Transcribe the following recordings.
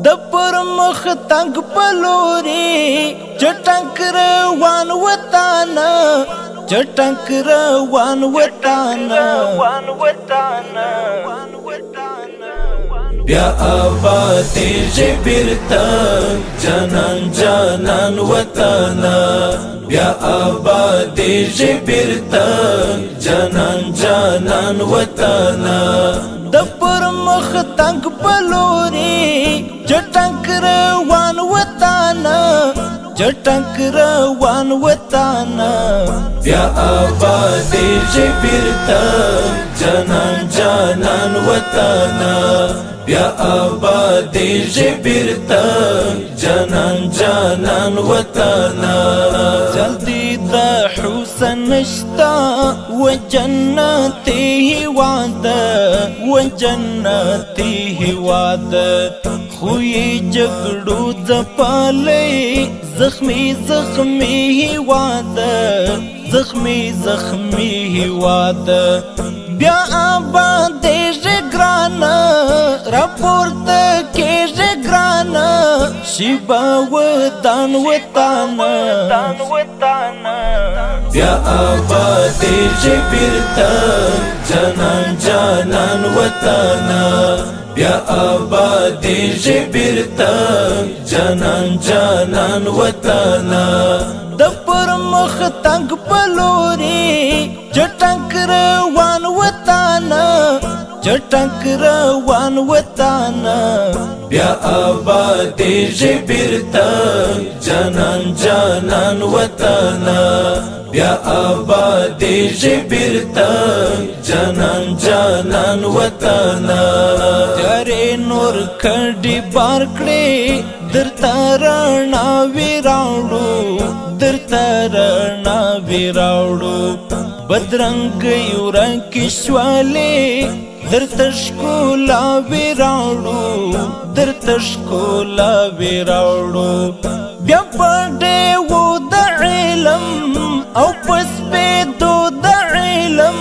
د پر مخ تنگ پلوري چټنک روان وطن چټنک روان وطن بیا آباد جبرتا جانان جانان وطن بیا آباد جبرتا جانان جانان وطن د پر مخ تنگ پلوري چټنک روان وطن چټنک روان وطن بیا آباد جبرتا جانان جانان وطن بیا آباد جبرتا جانان جانان وطن جلدی د حسن نشتا و جنتی وعد و جنتی وعد خوی جگڑو زپالی زخمی زخمی وعد زخمی زخمی وعد بیا آباد جگرانا راپورت کی جگرانا شیبا ودان وطن بیا آباد جبرتا جانان جانان وطن بیا آباد جبرتا جانان جانان وطن د پر مخ تنگ پلوري چټنک روان وطن چټنک روان وطن بیا آباد جبرتا جانان جانان وطن بیا آباد جبرتا جانان جانان وطن جارې نور کډي بار کړې درته رڼا وراوړو درته رڼا وراوړو بدرنګ یو رنګشوالې درته ښکلا وراوړو درته ښکلا وراوړو بیا په ډېوو د علم او په سپېدو د علم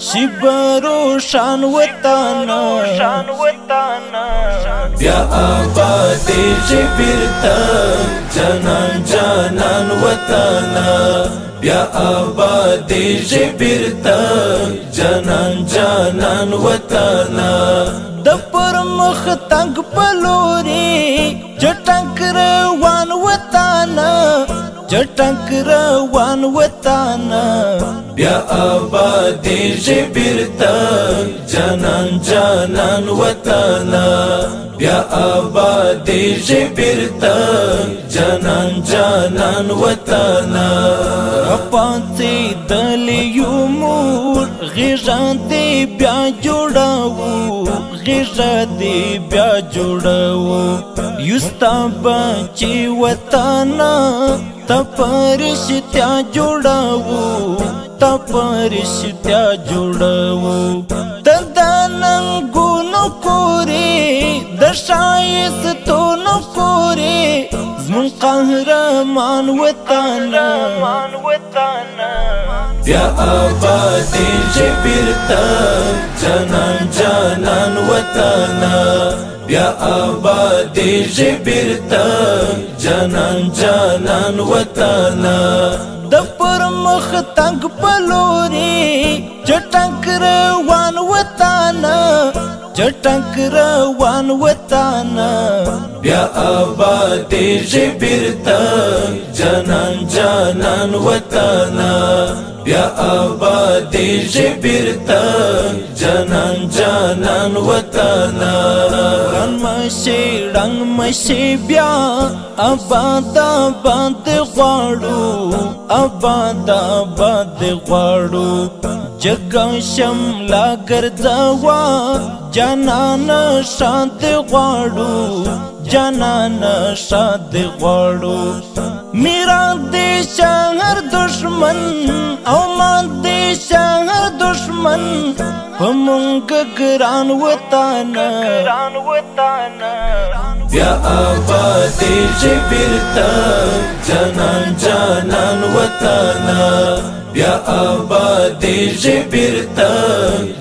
شیبه روښان وطن بیا آباد جبرتا جانان جانان وطن بیا آباد جبرتا جانان جانان وطن د پر مخ تنگ پلوري چټنک روان وطن چټنک روان وطن بیا آباد جبرتا جانان جانان وطن بیا آباد جبرتا جانان جانان وطن راپاتې دلې یو مور غیږه دې بیا جوړوو غیږه دې بیا جوړوو یو ستا بچي وطن ته په رښتیا جوړوو ته په رښتیا جوړوو د ننګونو کورې د ښایستونو کورې زموږ قهرمان وطن بیا آباد جبرتا جانان جانان وطن بیا آباد جبرتا جانان جانان وطن د پر مخ تنگ پلوري چټنک روان وطن چټنک روان وطن بیا آباد جبرتا جانان جانان وطن بیا آباد جبرتا جانان جانان وطن رن مشي رنگ مشي بیا آباد آباد غواړو آباد آباد غواړو جګا شملا ګرځوا جانان شاد غواړو جانان شاد غواړو میرا دې شهر دشمن او ما دې شهر دشمن همونګ ګران وطن بیا آباد جبرتا جانان جانان وطن بیا آباد جبرتا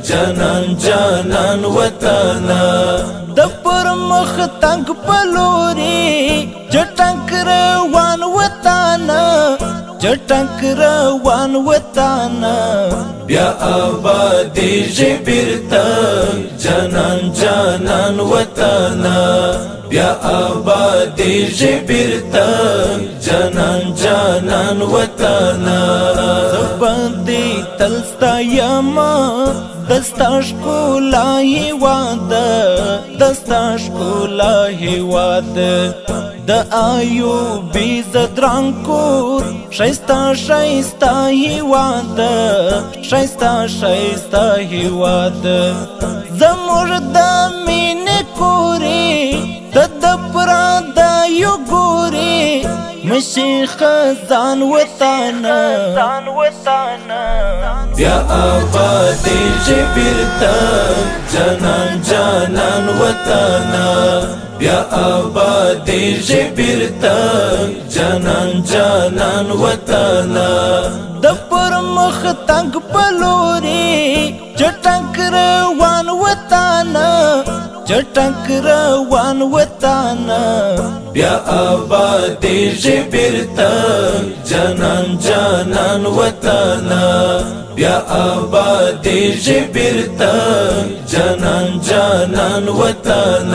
جانان جانان وطن د پر مخ تنگ پلوري چټک روان وطن چټک روان وطن بیا آبادی جبرتا جانان جانان وطن بیا آبادی جبرتا جانان جانان وطن زبندی تلستا یما دستا شکولا هیواد دستا شکولا هیواد د ایوبی زدرانکور شایستا شایستا هیواد شایستا شایستا هیواد زموږ د مینې کورې د پرادا یو ګورې مشي خزان وطن بیا آبادی جبرتا جانان جانان وطن بیا آبادی جبرتا جانان جانان وطن د پر مخ تنگ پلوري چټک روان وطن چټک روان وطن بیا آبادی جبرتا جانان جانان وطن بیا آبادی جبرتا جانان جانان وطن